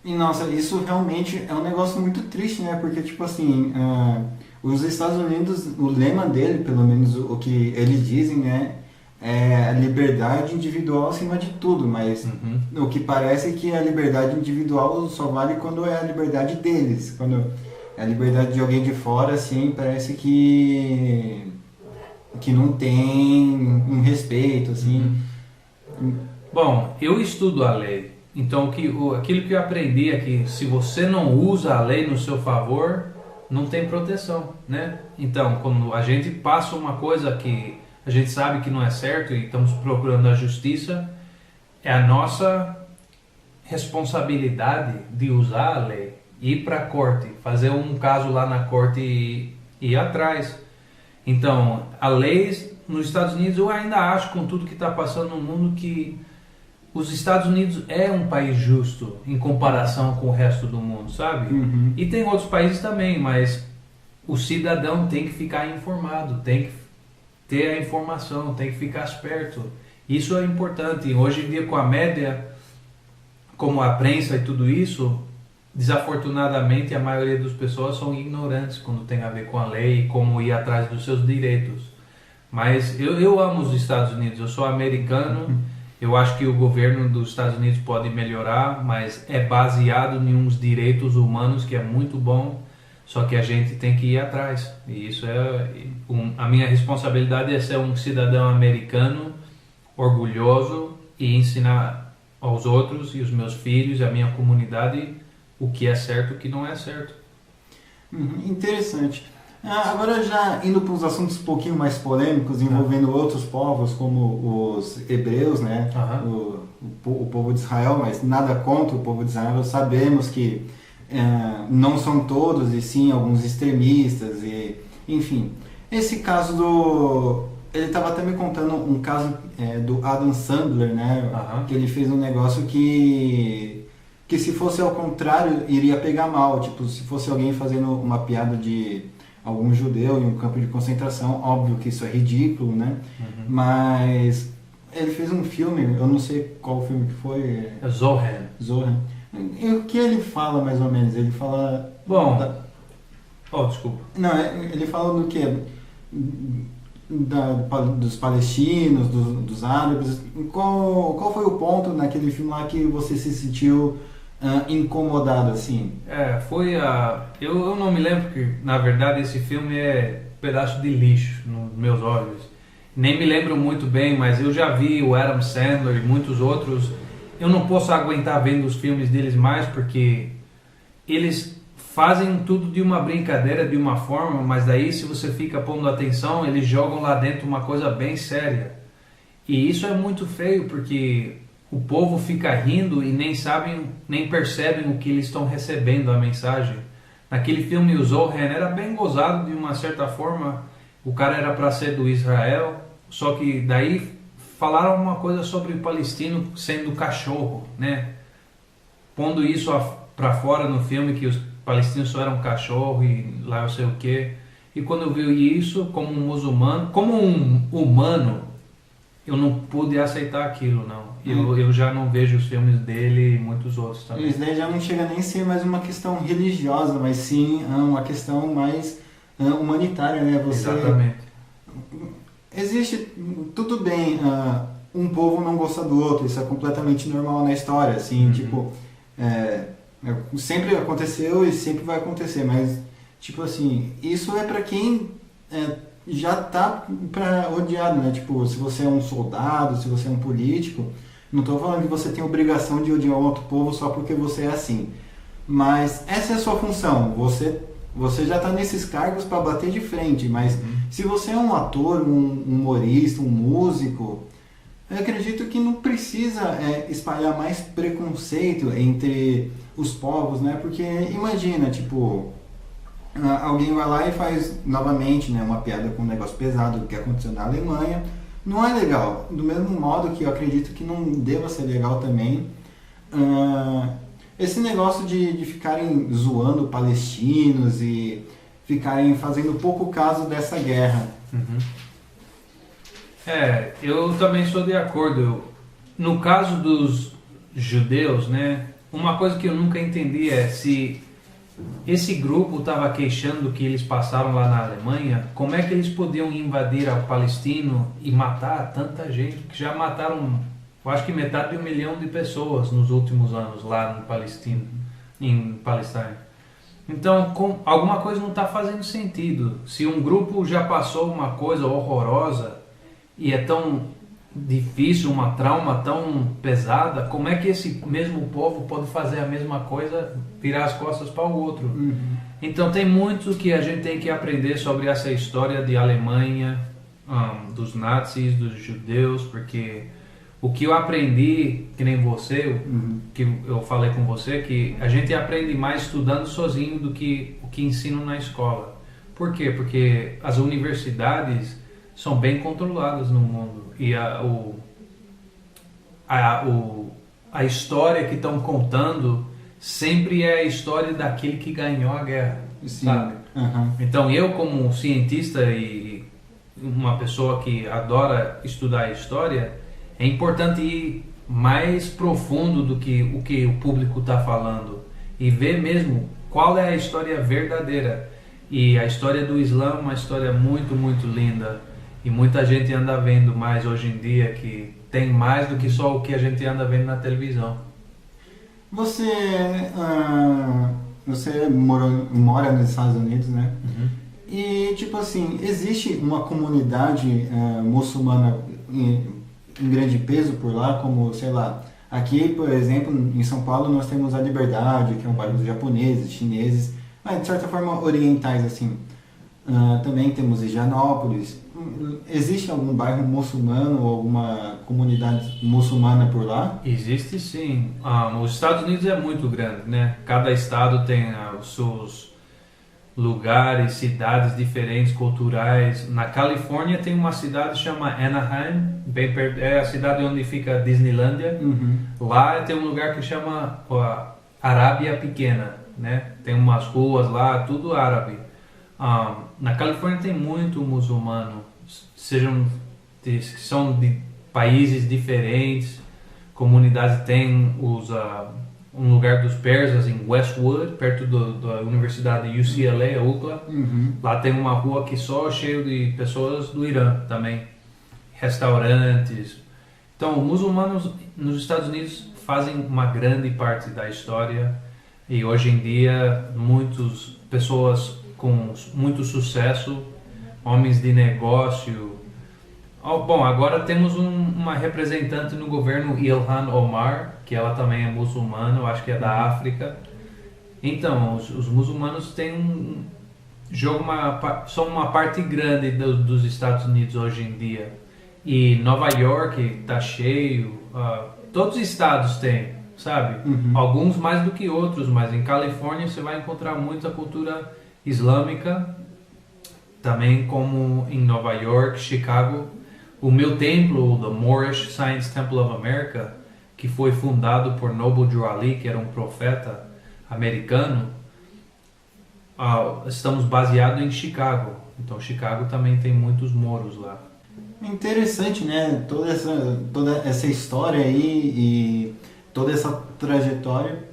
E nossa, isso realmente é um negócio muito triste, né? Porque, tipo assim, os Estados Unidos, o lema dele, pelo menos o que eles dizem, né? É a liberdade individual acima de tudo, mas Uhum. o que parece é que a liberdade individual só vale quando é a liberdade deles. Quando é a liberdade de alguém de fora, assim, parece que não tem um respeito, assim. Uhum. Bom, eu estudo a lei, então aquilo que eu aprendi é que se você não usa a lei no seu favor, não tem proteção, né? Então, quando a gente passa uma coisa que a gente sabe que não é certo e estamos procurando a justiça, é a nossa responsabilidade de usar a lei, ir para a corte, fazer um caso lá na corte e ir atrás. Então, a lei nos Estados Unidos, eu ainda acho, com tudo que está passando no mundo, que os Estados Unidos é um país justo em comparação com o resto do mundo, sabe? Uhum. E tem outros países também, mas o cidadão tem que ficar informado, tem que ter a informação, tem que ficar esperto. Isso é importante. Hoje em dia, com a média, como a prensa e tudo isso, desafortunadamente a maioria das pessoas são ignorantes quando tem a ver com a lei e como ir atrás dos seus direitos. Mas eu amo os Estados Unidos, eu sou americano, eu acho que o governo dos Estados Unidos pode melhorar, mas é baseado em uns direitos humanos que é muito bom, só que a gente tem que ir atrás. E isso a minha responsabilidade é ser um cidadão americano orgulhoso e ensinar aos outros e os meus filhos e a minha comunidade o que é certo e o que não é certo. Uhum, interessante. Agora já indo para uns assuntos um pouquinho mais polêmicos, Ah, envolvendo outros povos, como os hebreus, né? aham. O povo de Israel, mas nada contra o povo de Israel. Sabemos que não são todos, e sim alguns extremistas, e enfim. Esse caso do... Ele estava até me contando um caso do Adam Sandler, né? Aham. Que ele fez um negócio que se fosse ao contrário iria pegar mal, tipo, se fosse alguém fazendo uma piada de algum judeu em um campo de concentração, óbvio que isso é ridículo, né? Uhum. Mas ele fez um filme, eu não sei qual filme que foi, É Zohan. Zohan. E o que ele fala mais ou menos? Ele fala Bom, da, oh, desculpa. não, ele fala do que dos palestinos, dos árabes. Qual foi o ponto naquele filme lá que você se sentiu incomodado assim? Foi a. Eu não me lembro que, na verdade, esse filme é um pedaço de lixo nos meus olhos. Nem me lembro muito bem, mas eu já vi o Adam Sandler e muitos outros. Eu não posso aguentar vendo os filmes deles mais porque eles fazem tudo de uma brincadeira, de uma forma, mas daí se você fica pondo atenção, eles jogam lá dentro uma coisa bem séria. E isso é muito feio porque o povo fica rindo e nem sabem, nem percebem o que eles estão recebendo a mensagem. Naquele filme o Zohan era bem gozado de uma certa forma. O cara era para ser do Israel, só que daí falaram uma coisa sobre o palestino sendo cachorro, né? Pondo isso para fora no filme que os palestinos só eram cachorro e lá eu sei o que. E quando eu vi isso como um muçulmano, como um humano, eu não pude aceitar aquilo, não. Eu já não vejo os filmes dele e muitos outros também. Isso daí já não chega nem a ser mais uma questão religiosa, mas sim uma questão mais humanitária, né? Exatamente. Existe, tudo bem, um povo não gosta do outro, isso é completamente normal na história, assim, Uhum. tipo, sempre aconteceu e sempre vai acontecer, mas, tipo assim, isso é pra quem já tá odiado, né? Tipo, se você é um soldado, se você é um político, não tô falando que você tem obrigação de odiar um outro povo só porque você é assim, mas essa é a sua função, você já está nesses cargos para bater de frente, mas Uhum. se você é um ator, um humorista, um músico, eu acredito que não precisa espalhar mais preconceito entre os povos, né? Porque imagina, tipo, alguém vai lá e faz novamente, né, uma piada com um negócio pesado que aconteceu na Alemanha. Não é legal. Do mesmo modo que eu acredito que não deva ser legal também esse negócio de ficarem zoando palestinos e ficarem fazendo pouco caso dessa guerra. Uhum. Eu também sou de acordo. No caso dos judeus, né? uma coisa que eu nunca entendi é se esse grupo estava queixando do que eles passaram lá na Alemanha, como é que eles podiam invadir a Palestina e matar tanta gente? Que já mataram, eu acho que metade de 1 milhão de pessoas nos últimos anos lá no Palestina, em Palestina. Então, alguma coisa não está fazendo sentido. Se um grupo já passou uma coisa horrorosa e é tão difícil, uma trauma tão pesada, como é que esse mesmo povo pode fazer a mesma coisa, virar as costas para o outro? Então tem muito que a gente tem que aprender sobre essa história de Alemanha, dos nazis, dos judeus, porque o que eu aprendi, que nem você, que eu falei com você, que a gente aprende mais estudando sozinho do que o que ensinam na escola. Por quê? Porque as universidades são bem controladas no mundo e a história que estão contando sempre é a história daquele que ganhou a guerra, sabe? Então eu, como cientista e uma pessoa que adora estudar a história, é importante ir mais profundo do que o público está falando e ver mesmo qual é a história verdadeira. E a história do Islã é uma história muito, muito linda. E muita gente anda vendo mais hoje em dia, que tem mais do que só o que a gente anda vendo na televisão. Você, você mora nos Estados Unidos, né? E, tipo assim, existe uma comunidade muçulmana em grande peso por lá, como, sei lá, aqui, por exemplo, em São Paulo nós temos a Liberdade, que é um bairro dos japoneses, chineses, mas de certa forma orientais, assim. Também temos Higienópolis. Existe algum bairro muçulmano ou alguma comunidade muçulmana por lá? Existe sim. Os Estados Unidos é muito grande, né? Cada estado tem os seus lugares, cidades diferentes, culturais. Na Califórnia tem uma cidade chamada Anaheim, bem perto, é a cidade onde fica a Disneylândia. Lá tem um lugar que chama Arábia Pequena, né? Tem umas ruas lá, tudo árabe. Na Califórnia tem muito muçulmano, que são de países diferentes, comunidades. Tem um lugar dos persas em Westwood, perto da Universidade UCLA, UCLA. Lá tem uma rua que só é cheio de pessoas do Irã também, restaurantes. Então, os muçulmanos nos Estados Unidos fazem uma grande parte da história e hoje em dia muitas pessoas com muito sucesso, homens de negócio. Bom, agora temos uma representante no governo, Ilhan Omar, que ela também é muçulmana, eu acho que é da África. Então, os muçulmanos têm são uma parte grande dos Estados Unidos hoje em dia. E Nova York está cheio, todos os estados têm, sabe? Alguns mais do que outros, mas em Califórnia você vai encontrar muita cultura islâmica, também como em Nova York, Chicago. O meu templo, o The Moorish Science Temple of America, que foi fundado por Noble Drew Ali, que era um profeta americano, estamos baseados em Chicago. Então Chicago também tem muitos mouros lá. Interessante, né? Toda essa história aí e toda essa trajetória.